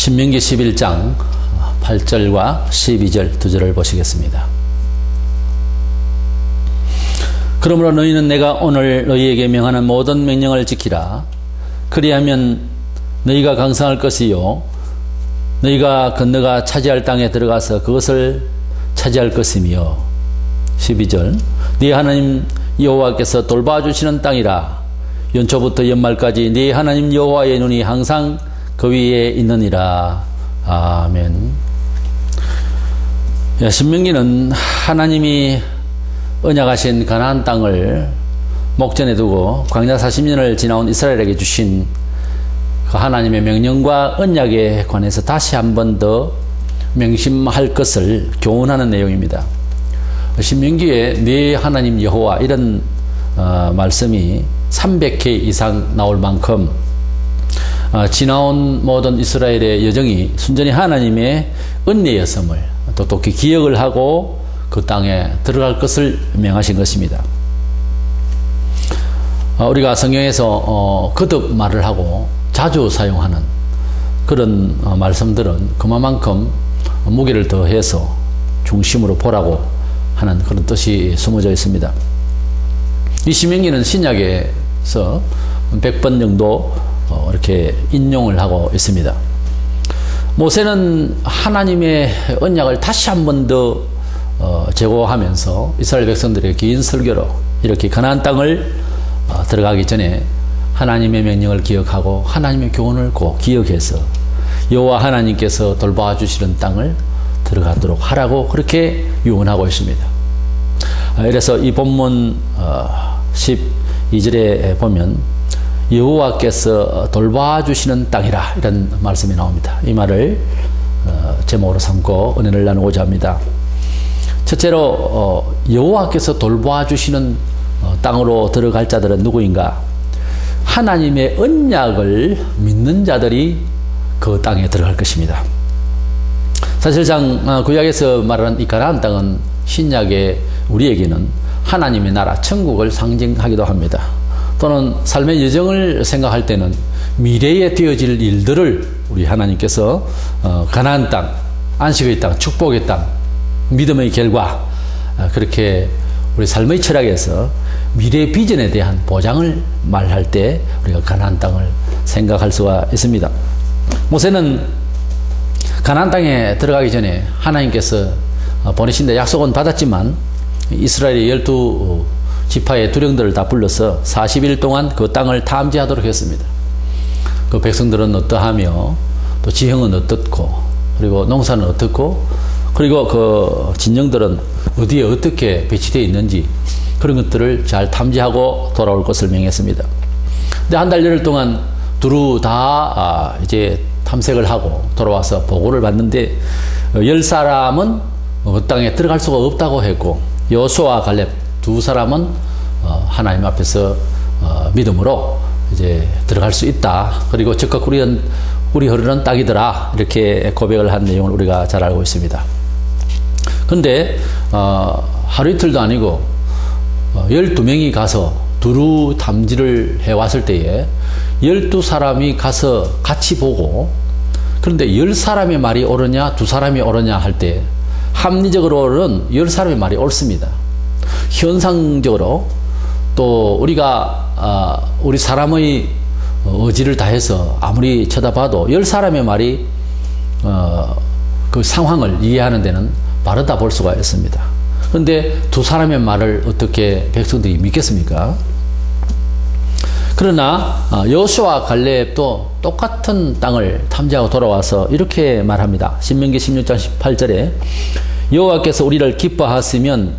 신명기 11장 8절과 12절 두 절을 보시겠습니다. 그러므로 너희는 내가 오늘 너희에게 명하는 모든 명령을 지키라. 그리하면 너희가 강성할 것이요 너희가 건너가 차지할 땅에 들어가서 그것을 차지할 것이며 12절 네 하나님 여호와께서 돌봐주시는 땅이라. 연초부터 연말까지 네 하나님 여호와의 눈이 항상 그 위에 있느니라. 아멘. 신명기는 하나님이 언약하신 가나안 땅을 목전에 두고 광야 40년을 지나온 이스라엘에게 주신 그 하나님의 명령과 언약에 관해서 다시 한 번 더 명심할 것을 교훈하는 내용입니다. 신명기에 네 하나님 여호와 이런 말씀이 300회 이상 나올 만큼 지나온 모든 이스라엘의 여정이 순전히 하나님의 은혜였음을 똑똑히 기억을 하고 그 땅에 들어갈 것을 명하신 것입니다. 우리가 성경에서 거듭 말을 하고 자주 사용하는 그런 말씀들은 그만큼 무게를 더해서 중심으로 보라고 하는 그런 뜻이 숨어져 있습니다. 이 신명기는 신약에서 100번 정도 이렇게 인용을 하고 있습니다. 모세는 하나님의 언약을 다시 한 번 더 제고하면서 이스라엘 백성들에게 긴 설교로 이렇게 가나안 땅을 들어가기 전에 하나님의 명령을 기억하고 하나님의 교훈을 꼭 기억해서 여호와 하나님께서 돌봐주시는 땅을 들어가도록 하라고 그렇게 유언하고 있습니다. 그래서 이 본문 12절에 보면 여호와께서 돌봐주시는 땅이라 이런 말씀이 나옵니다. 이 말을 제목으로 삼고 은혜를 나누고자 합니다. 첫째로 여호와께서 돌봐주시는 땅으로 들어갈 자들은 누구인가? 하나님의 언약을 믿는 자들이 그 땅에 들어갈 것입니다. 사실상 구약에서 말하는 이 가나안 땅은 신약의 우리에게는 하나님의 나라 천국을 상징하기도 합니다. 또는 삶의 여정을 생각할 때는 미래에 되어질 일들을 우리 하나님께서 가나안 땅, 안식의 땅, 축복의 땅, 믿음의 결과 그렇게 우리 삶의 철학에서 미래 비전에 대한 보장을 말할 때 우리가 가나안 땅을 생각할 수가 있습니다. 모세는 가나안 땅에 들어가기 전에 하나님께서 보내신다 약속은 받았지만 이스라엘의 12지파의 두령들을 다 불러서 40일 동안 그 땅을 탐지하도록 했습니다. 그 백성들은 어떠하며 또 지형은 어떻고 그리고 농사는 어떻고 그리고 그 진영들은 어디에 어떻게 배치되어 있는지 그런 것들을 잘 탐지하고 돌아올 것을 명했습니다. 근데 한 달 열흘 동안 두루 다 이제 탐색을 하고 돌아와서 보고를 받는데 10사람은 그 땅에 들어갈 수가 없다고 했고 여호수아와 갈렙 두 사람은 하나님 앞에서 믿음으로 이제 들어갈 수 있다. 그리고 적극 꿀이 흐르는 땅이더라. 이렇게 고백을 한 내용을 우리가 잘 알고 있습니다. 근데 하루 이틀도 아니고 12명이 가서 두루 탐지를 해왔을 때에 12사람이 가서 같이 보고 그런데 10사람의 말이 옳으냐 2사람이 옳으냐 할 때 합리적으로는 10사람의 말이 옳습니다. 현상적으로 또 우리가 우리 사람의 의지를 다해서 아무리 쳐다봐도 10사람의 말이 그 상황을 이해하는 데는 바르다 볼 수가 있습니다. 그런데 2사람의 말을 어떻게 백성들이 믿겠습니까? 그러나 여호수아와 갈렙도 똑같은 땅을 탐지하고 돌아와서 이렇게 말합니다. 신명기 16장 18절에 여호와께서 우리를 기뻐하시면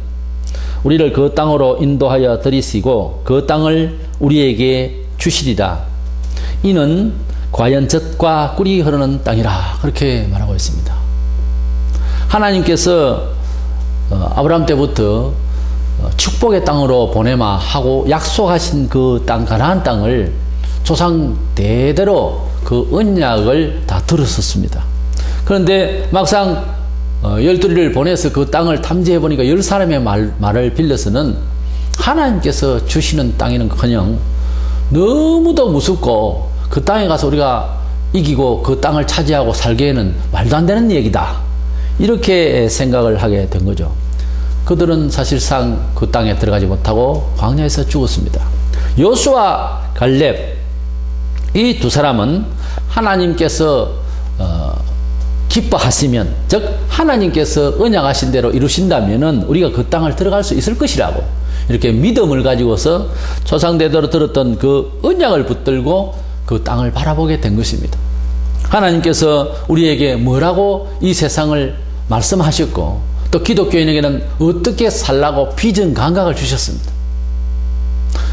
우리를 그 땅으로 인도하여 들이시고 그 땅을 우리에게 주시리라. 이는 과연 젖과 꿀이 흐르는 땅이라. 그렇게 말하고 있습니다. 하나님께서 아브라함 때부터 축복의 땅으로 보내마 하고 약속하신 그 땅 가나안 땅을 조상 대대로 그 언약을 다 들었었습니다. 그런데 막상 12를 보내서 그 땅을 탐지해 보니까 10사람의 말을 빌려서는 하나님께서 주시는 땅에는커녕 너무도 무섭고 그 땅에 가서 우리가 이기고 그 땅을 차지하고 살기에는 말도 안 되는 얘기다. 이렇게 생각을 하게 된 거죠. 그들은 사실상 그 땅에 들어가지 못하고 광야에서 죽었습니다. 여호수아, 갈렙 이 두 사람은 하나님께서 기뻐하시면, 즉 하나님께서 언약하신 대로 이루신다면은 우리가 그 땅을 들어갈 수 있을 것이라고 이렇게 믿음을 가지고서 조상대대로 들었던 그 언약을 붙들고 그 땅을 바라보게 된 것입니다. 하나님께서 우리에게 뭐라고 이 세상을 말씀하셨고 또 기독교인에게는 어떻게 살라고 비전 감각을 주셨습니다.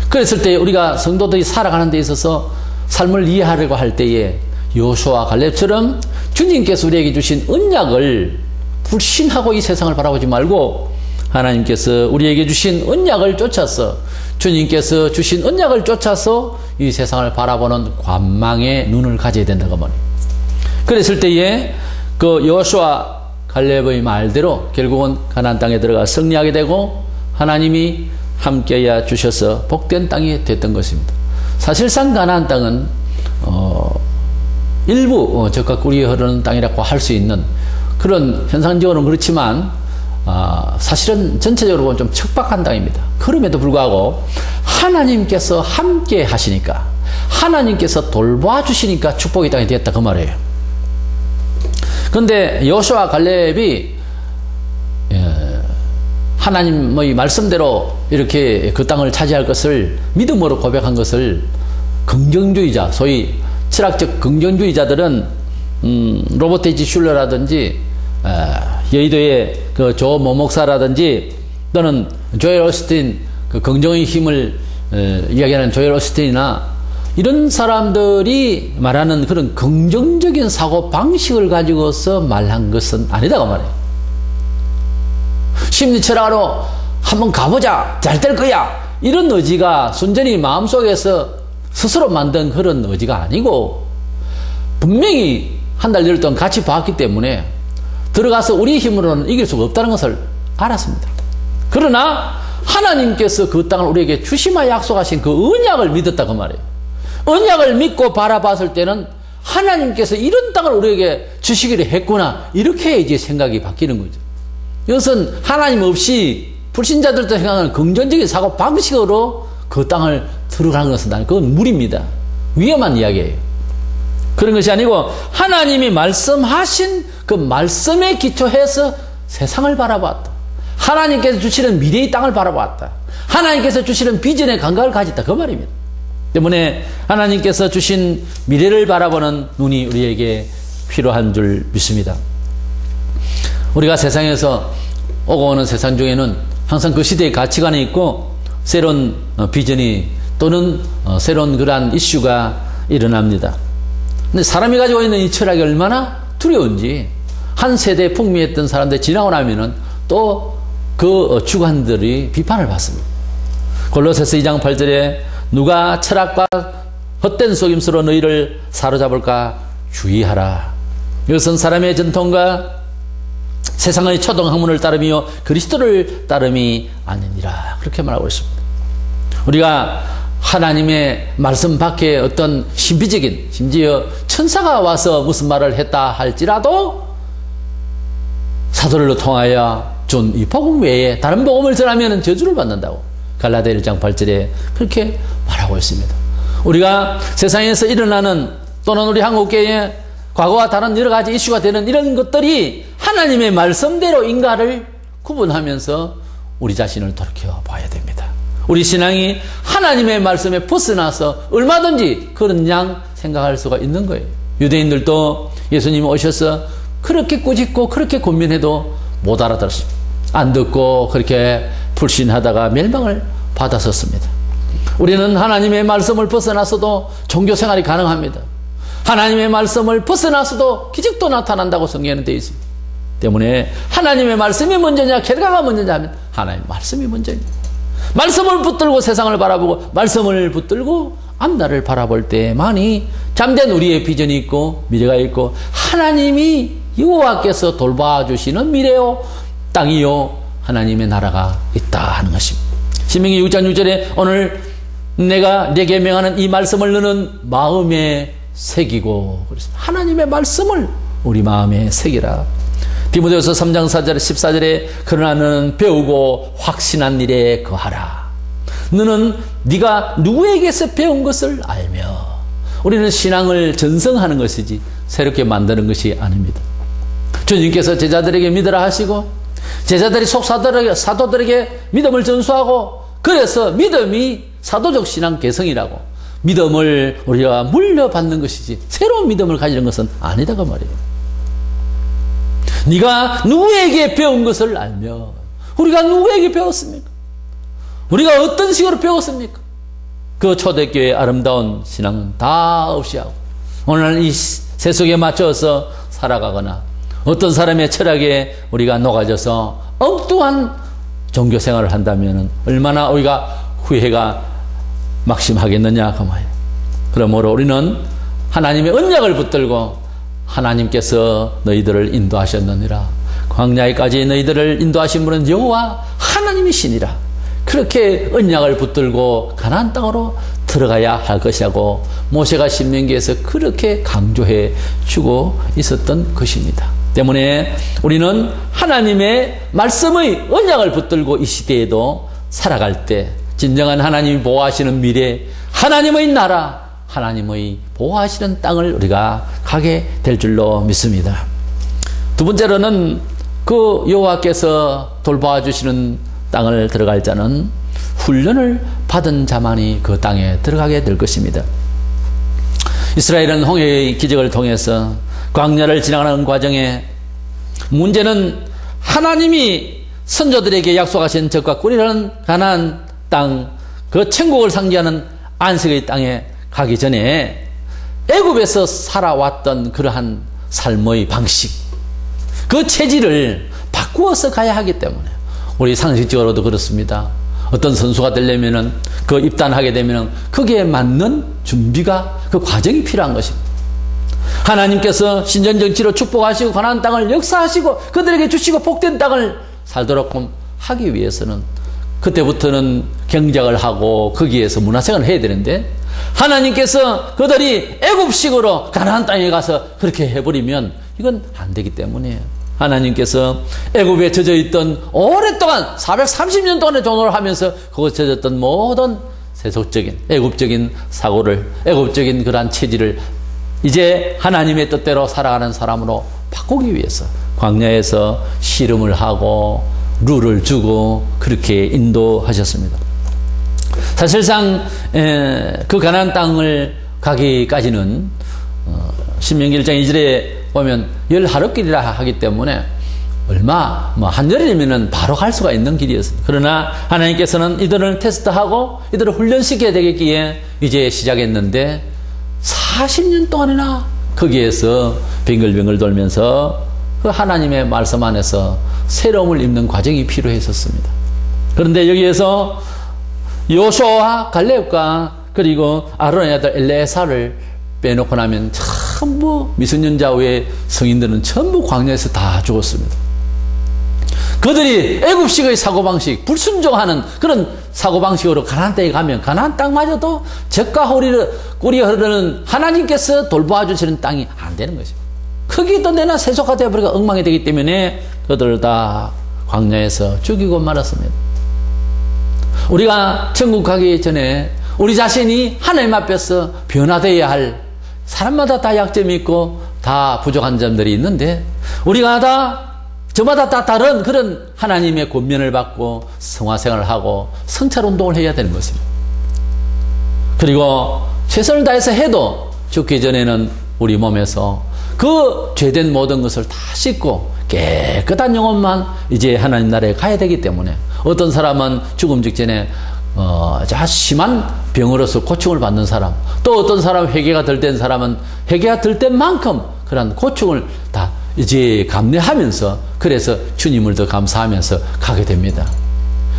그랬을 때 우리가 성도들이 살아가는 데 있어서 삶을 이해하려고 할 때에 여호수아, 갈렙처럼 주님께서 우리에게 주신 언약을 불신하고 이 세상을 바라보지 말고 하나님께서 우리에게 주신 언약을 쫓아서, 주님께서 주신 언약을 쫓아서 이 세상을 바라보는 관망의 눈을 가져야 된다고 말이에요. 그랬을 때에 그 여호수아, 갈렙의 말대로 결국은 가나안 땅에 들어가 승리하게 되고 하나님이 함께하여 주셔서 복된 땅이 됐던 것입니다. 사실상 가나안 땅은 일부 적과 꿀이 흐르는 땅이라고 할 수 있는 그런 현상적으로는 그렇지만 사실은 전체적으로 보면 좀 척박한 땅입니다. 그럼에도 불구하고 하나님께서 함께 하시니까, 하나님께서 돌봐주시니까 축복의 땅이 되었다 그 말이에요. 그런데 여호수아, 갈렙이 하나님의 말씀대로 이렇게 그 땅을 차지할 것을 믿음으로 고백한 것을 긍정주의자, 소위 철학적 긍정주의자들은 로버트 H. 슐러라든지 여의도의 그 조 모목사라든지 또는 조엘 오스틴, 그 긍정의 힘을 이야기하는 조엘 오스틴이나 이런 사람들이 말하는 그런 긍정적인 사고 방식을 가지고서 말한 것은 아니다고 말해요. 심리철학으로 한번 가보자, 잘 될 거야, 이런 의지가 순전히 마음속에서 스스로 만든 그런 의지가 아니고 분명히 한 달, 1년 동안 같이 봤기 때문에 들어가서 우리 힘으로는 이길 수가 없다는 것을 알았습니다. 그러나 하나님께서 그 땅을 우리에게 주시마 약속하신 그 언약을 믿었다 그 말이에요. 언약을 믿고 바라봤을 때는 하나님께서 이런 땅을 우리에게 주시기로 했구나, 이렇게 이제 생각이 바뀌는 거죠. 이것은 하나님 없이 불신자들도 생각하는 긍정적인 사고 방식으로 그 땅을 들어가는 것은 그건 무리입니다. 위험한 이야기예요. 그런 것이 아니고 하나님이 말씀하신 그 말씀에 기초해서 세상을 바라봤다. 하나님께서 주시는 미래의 땅을 바라봤다. 하나님께서 주시는 비전의 감각을 가졌다 그 말입니다. 때문에 하나님께서 주신 미래를 바라보는 눈이 우리에게 필요한 줄 믿습니다. 우리가 세상에서 오고 오는 세상 중에는 항상 그 시대의 가치관이 있고 새로운 비전이 또는 새로운 그러한 이슈가 일어납니다. 근데 사람이 가지고 있는 이 철학이 얼마나 두려운지 한 세대에 풍미했던 사람들이 지나고 나면은 또 그 주관들이 비판을 받습니다. 골로새서 2장 8절에 누가 철학과 헛된 속임수로 너희를 사로잡을까 주의하라. 이것은 사람의 전통과 세상의 초등학문을 따르며 그리스도를 따름이 아니니라. 그렇게 말하고 있습니다. 우리가 하나님의 말씀 밖에 어떤 신비적인, 심지어 천사가 와서 무슨 말을 했다 할지라도 사도를 통하여 준 이 복음 외에 다른 복음을 전하면 저주를 받는다고 갈라디아 1장 8절에 그렇게 말하고 있습니다. 우리가 세상에서 일어나는 또는 우리 한국교회의 과거와 다른 여러 가지 이슈가 되는 이런 것들이 하나님의 말씀대로 인가를 구분하면서 우리 자신을 돌이켜 봐야 됩니다. 우리 신앙이 하나님의 말씀에 벗어나서 얼마든지 그런 양 생각할 수가 있는 거예요. 유대인들도 예수님이 오셔서 그렇게 꾸짖고 그렇게 고민해도 못 알아들었습니다. 안 듣고 그렇게 불신하다가 멸망을 받았었습니다. 우리는 하나님의 말씀을 벗어나서도 종교생활이 가능합니다. 하나님의 말씀을 벗어나서도 기적도 나타난다고 성경에는 되어 있습니다. 때문에 하나님의 말씀이 먼저냐 결과가 먼저냐 하면 하나님의 말씀이 먼저입니다. 말씀을 붙들고 세상을 바라보고 말씀을 붙들고 앞날을 바라볼 때만이 잠든 우리의 비전이 있고 미래가 있고 하나님이 여호와께서 돌봐주시는 미래요 땅이요 하나님의 나라가 있다 하는 것입니다. 신명기 6장 6절에 오늘 내가 네게 명하는 이 말씀을 너는 마음에 새기고 그랬습니다. 하나님의 말씀을 우리 마음에 새기라. 디모데후서 3장 4절 14절에 그러나 너는 배우고 확신한 일에 거하라. 너는 네가 누구에게서 배운 것을 알며. 우리는 신앙을 전승하는 것이지 새롭게 만드는 것이 아닙니다. 주님께서 제자들에게 믿으라 하시고 제자들이 사도들에게 믿음을 전수하고 그래서 믿음이 사도적 신앙 개성이라고 믿음을 우리가 물려받는 것이지 새로운 믿음을 가지는 것은 아니다가 말이에요. 네가 누구에게 배운 것을 알며. 우리가 누구에게 배웠습니까? 우리가 어떤 식으로 배웠습니까? 그 초대교회의 아름다운 신앙은 다 없이 하고 오늘 이 세속에 맞춰서 살아가거나 어떤 사람의 철학에 우리가 녹아져서 엉뚱한 종교 생활을 한다면 얼마나 우리가 후회가 막심하겠느냐 그 말이에요. 그러므로 우리는 하나님의 언약을 붙들고 하나님께서 너희들을 인도하셨느니라. 광야에까지 너희들을 인도하신 분은 여호와 하나님이시니라. 그렇게 언약을 붙들고 가나안 땅으로 들어가야 할 것이라고 모세가 신명기에서 그렇게 강조해 주고 있었던 것입니다. 때문에 우리는 하나님의 말씀의 언약을 붙들고 이 시대에도 살아갈 때 진정한 하나님이 보호하시는 미래, 하나님의 나라, 하나님의 보호하시는 땅을 우리가 가게 될 줄로 믿습니다. 두 번째로는 그 여호와께서 돌보아 주시는 땅을 들어갈 자는 훈련을 받은 자만이 그 땅에 들어가게 될 것입니다. 이스라엘은 홍해의 기적을 통해서 광야를 지나가는 과정에 문제는 하나님이 선조들에게 약속하신 적과 꿀이라는 가나안 땅, 그 천국을 상징하는 안식의 땅에 가기 전에 애굽에서 살아왔던 그러한 삶의 방식, 그 체질을 바꾸어서 가야 하기 때문에 우리 상식적으로도 그렇습니다. 어떤 선수가 되려면은 그 입단하게 되면은 거기에 맞는 준비가 그 과정이 필요한 것입니다. 하나님께서 신전정치로 축복하시고 가나안 땅을 역사하시고 그들에게 주시고 복된 땅을 살도록 하기 위해서는 그때부터는 경작을 하고 거기에서 문화생활을 해야 되는데 하나님께서 그들이 애굽식으로 가나안 땅에 가서 그렇게 해버리면 이건 안 되기 때문에 하나님께서 애굽에 젖어있던 오랫동안 430년 동안의 종노를 하면서 그곳에 젖었던 모든 세속적인 애굽적인 사고를, 애굽적인 그러한 체질을 이제 하나님의 뜻대로 살아가는 사람으로 바꾸기 위해서 광야에서 씨름을 하고 룰을 주고 그렇게 인도하셨습니다. 사실상 그 가나안 땅을 가기까지는 신명기 1장 2절에 보면 10하루길이라 하기 때문에 얼마 한열이면 바로 갈 수가 있는 길이었습니다. 그러나 하나님께서는 이들을 테스트하고 이들을 훈련시켜야 되겠기에 이제 시작했는데 40년 동안이나 거기에서 빙글빙글 돌면서 그 하나님의 말씀 안에서 새로움을 입는 과정이 필요했었습니다. 그런데 여기에서 요수아와 갈렙과 그리고 아론의 아들 엘레사를 빼놓고 나면 전부 미성년자 외의 성인들은 전부 광야에서 다 죽었습니다. 그들이 애굽식의 사고방식, 불순종하는 그런 사고방식으로 가나안 땅에 가면 가나안 땅마저도 젖과 꿀이 흐르는 하나님께서 돌보아 주시는 땅이 안 되는 것입니다. 거기도 내나 세속화 되어버리고 엉망이 되기 때문에 그들을 다 광야에서 죽이고 말았습니다. 우리가 천국 가기 전에 우리 자신이 하나님 앞에서 변화되어야 할, 사람마다 다 약점이 있고 다 부족한 점들이 있는데 우리가 저마다 다 다른 그런 하나님의 권면을 받고 성화생활을 하고 성찰운동을 해야 되는 것입니다. 그리고 최선을 다해서 해도 죽기 전에는 우리 몸에서 그 죄된 모든 것을 다 씻고 깨끗한 영혼만 이제 하나님 나라에 가야 되기 때문에 어떤 사람은 죽음 직전에 아주 심한 병으로서 고충을 받는 사람, 또 어떤 사람 회개가 덜 된 사람은 회개가 덜 된 만큼 그런 고충을 다 이제 감내하면서 그래서 주님을 더 감사하면서 가게 됩니다.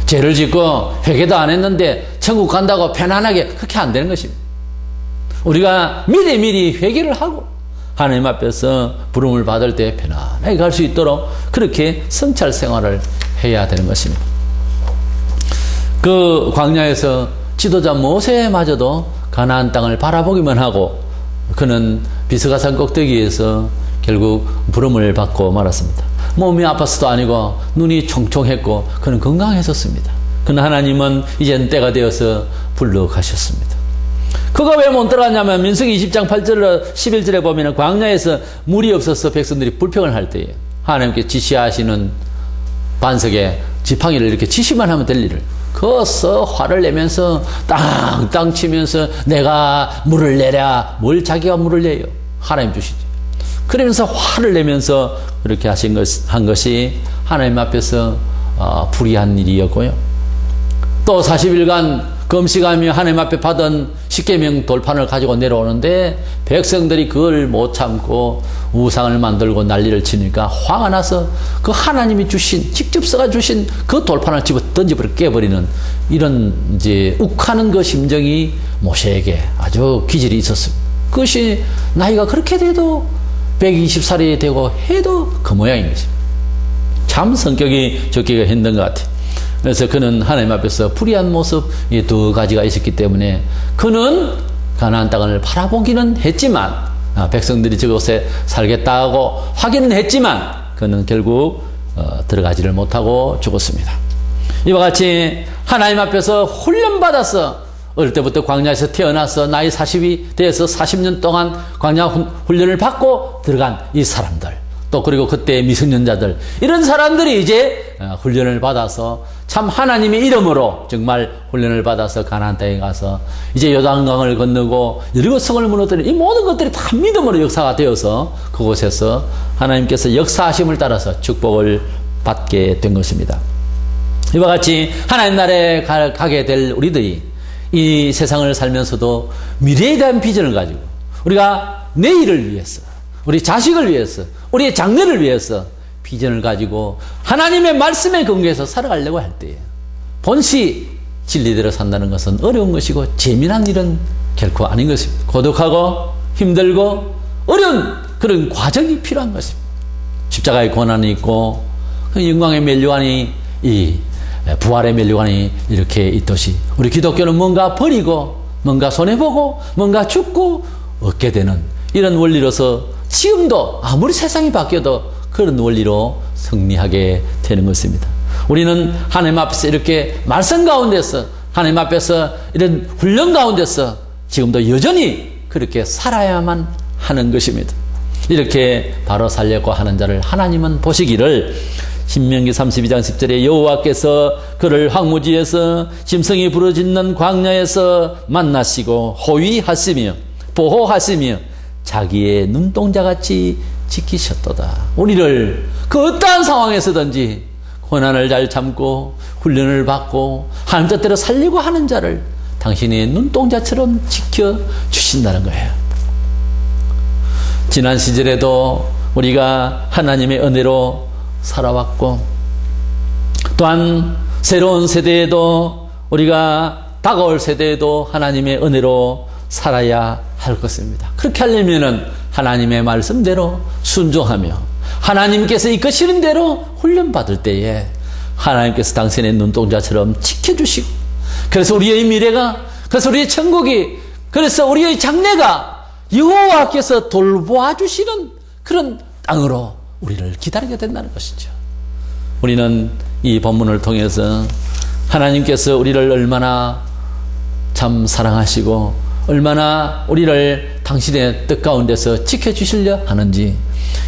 죄를 짓고 회개도 안 했는데 천국 간다고 편안하게 그렇게 안 되는 것입니다. 우리가 미리 회개를 하고 하나님 앞에서 부름을 받을 때 편안하게 갈 수 있도록 그렇게 성찰 생활을 해야 되는 것입니다. 그 광야에서 지도자 모세마저도 가나안 땅을 바라보기만 하고 그는 비스가산 꼭대기에서 결국 부름을 받고 말았습니다. 몸이 아파서도 아니고 눈이 총총했고 그는 건강했었습니다. 그는 하나님은 이젠 때가 되어서 불러가셨습니다. 그가 왜 못 들어갔냐면 민수기 20장 8절 11절에 보면 광야에서 물이 없어서 백성들이 불평을 할 때에 하나님께 지시하시는 반석에 지팡이를 이렇게 지시만 하면 될 일을 거서 화를 내면서 땅땅 치면서 내가 물을 내랴. 뭘 자기가 물을 내요? 하나님 주시죠. 그러면서 화를 내면서 그렇게 한 것이 하나님 앞에서 불의한 일이었고요. 또 40일간 금식하며 하나님 앞에 받은 십계명 돌판을 가지고 내려오는데 백성들이 그걸 못 참고 우상을 만들고 난리를 치니까 화가 나서 그 하나님이 주신 직접 써가 주신 그 돌판을 집어 던져버려 깨버리는 이런 이제 욱하는 그 심정이 모세에게 아주 기질이 있었습니다. 그것이 나이가 그렇게 돼도 120살이 되고 해도 그 모양인 것입니다. 참 성격이 좋기가 힘든 것 같아요. 그래서 그는 하나님 앞에서 불의한 모습 이 두 가지가 있었기 때문에 그는 가나안 땅을 바라보기는 했지만 백성들이 저곳에 살겠다고 확인은 했지만 그는 결국 들어가지를 못하고 죽었습니다. 이와 같이 하나님 앞에서 훈련받아서 어릴 때부터 광야에서 태어나서 나이 40이 돼서 40년 동안 광야 훈련을 받고 들어간 이 사람들 또 그리고 그때 미성년자들 이런 사람들이 이제 훈련을 받아서 참 하나님의 이름으로 정말 훈련을 받아서 가나안 땅에 가서 이제 요단강을 건너고 여리고 성을 무너뜨리는 이 모든 것들이 다 믿음으로 역사가 되어서 그곳에서 하나님께서 역사하심을 따라서 축복을 받게 된 것입니다. 이와 같이 하나님 나라에 가게 될 우리들이 이 세상을 살면서도 미래에 대한 비전을 가지고 우리가 내일을 위해서 우리 자식을 위해서 우리의 장래를 위해서 비전을 가지고 하나님의 말씀에 근거해서 살아가려고 할 때에 본시 진리대로 산다는 것은 어려운 것이고 재미난 일은 결코 아닌 것입니다. 고독하고 힘들고 어려운 그런 과정이 필요한 것입니다. 십자가의 고난이 있고 영광의 면류관이 이 부활의 면류관이 이렇게 있듯이 우리 기독교는 뭔가 버리고 뭔가 손해보고 뭔가 죽고 얻게 되는 이런 원리로서 지금도 아무리 세상이 바뀌어도 그런 원리로 승리하게 되는 것입니다. 우리는 하나님 앞에서 이렇게 말씀 가운데서 하나님 앞에서 이런 훈련 가운데서 지금도 여전히 그렇게 살아야만 하는 것입니다. 이렇게 바로 살려고 하는 자를 하나님은 보시기를 신명기 32장 10절에 여호와께서 그를 황무지에서 짐승이 부르짖는 광야에서 만나시고 호위하시며 보호하시며 자기의 눈동자같이 지키셨도다. 우리를 그 어떠한 상황에서든지 고난을 잘 참고 훈련을 받고 하나님 뜻대로 살려고 하는 자를 당신의 눈동자처럼 지켜주신다는 거예요. 지난 시절에도 우리가 하나님의 은혜로 살아왔고 또한 새로운 세대에도 우리가 다가올 세대에도 하나님의 은혜로 살아야 할 것입니다. 그렇게 하려면은 하나님의 말씀대로 순종하며 하나님께서 이끄시는 대로 훈련받을 때에 하나님께서 당신의 눈동자처럼 지켜주시고 그래서 우리의 미래가 그래서 우리의 천국이 그래서 우리의 장래가 여호와께서 돌보아 주시는 그런 땅으로 우리를 기다리게 된다는 것이죠. 우리는 이 본문을 통해서 하나님께서 우리를 얼마나 참 사랑하시고 얼마나 우리를 당신의 뜻 가운데서 지켜주시려 하는지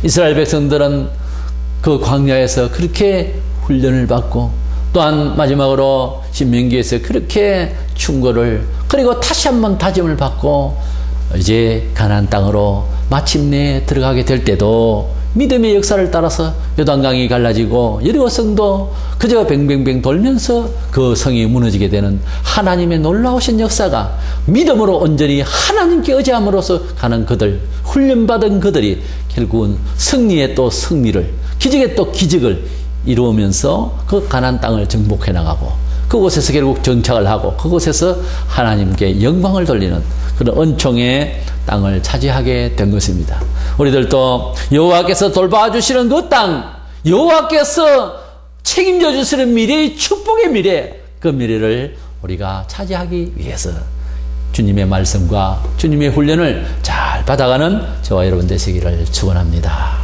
이스라엘 백성들은 그 광야에서 그렇게 훈련을 받고 또한 마지막으로 신명기에서 그렇게 충고를 그리고 다시 한번 다짐을 받고 이제 가나안 땅으로 마침내 들어가게 될 때도 믿음의 역사를 따라서 요단강이 갈라지고 여리고 성도 그저 뱅뱅뱅 돌면서 그 성이 무너지게 되는 하나님의 놀라우신 역사가 믿음으로 온전히 하나님께 의지함으로써 가는 그들 훈련받은 그들이 결국은 승리에 또 승리를 기적에 또 기적을 이루면서 그 가나안 땅을 정복해 나가고 그곳에서 결국 정착을 하고 그곳에서 하나님께 영광을 돌리는 그런 은총의 땅을 차지하게 된 것입니다. 우리들도 여호와께서 돌봐 주시는 그 땅, 여호와께서 책임져 주시는 미래의 축복의 미래, 그 미래를 우리가 차지하기 위해서 주님의 말씀과 주님의 훈련을 잘 받아가는 저와 여러분 되시기를 축원합니다.